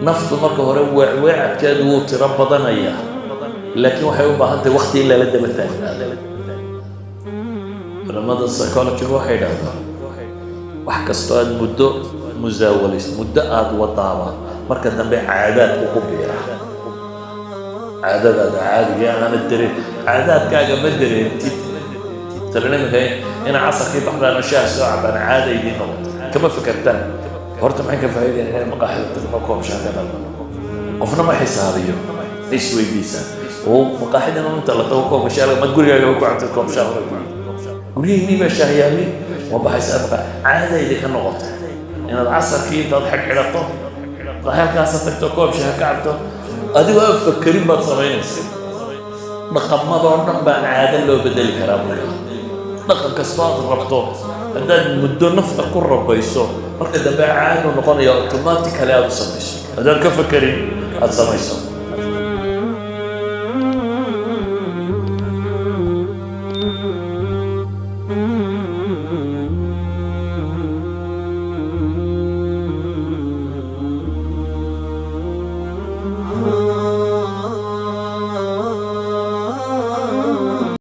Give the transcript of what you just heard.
naftu marka hore weecadkeedu wuu tiro badanaya laakiin waxay u baahan tahay waqti ilaa la daba taagnaado culamada psychology waxay yidhaahdaan wax kastoo aad muddo musaawalayso muddo aad wadaaba marka dambe caadaadku ku biira caadadaada caadiga aanad dareen caadaadkaaga ma dareentid تلنمك هنا عصر كيف أحنا نشاء ساعة بنا عادة يدين نقط كما فكرتان هرت معك فايدة هنا مقاحة المقوم شغالة قفنا ما حسابيه إيش ويديسا ومقاحة أنا أنت لا توقع مشاغل ما تقول يا جوكو عندكم شغلة قولي إني بشهيامي وبحس أبقى عادة يديك النقط إن العصر كيف تضحك حلقته ظهر كاسة تكتوكو بشهر كعبته أدي بقى فكرين بتصمين نقم مضرنا بأن عادة لو بدل كرامك dhaqan kasta aad rabto haddaad muddo nafta ku rabayso marka dambe caado noqonaya automatically aad u samayso haddaad ka fakerin aad samayso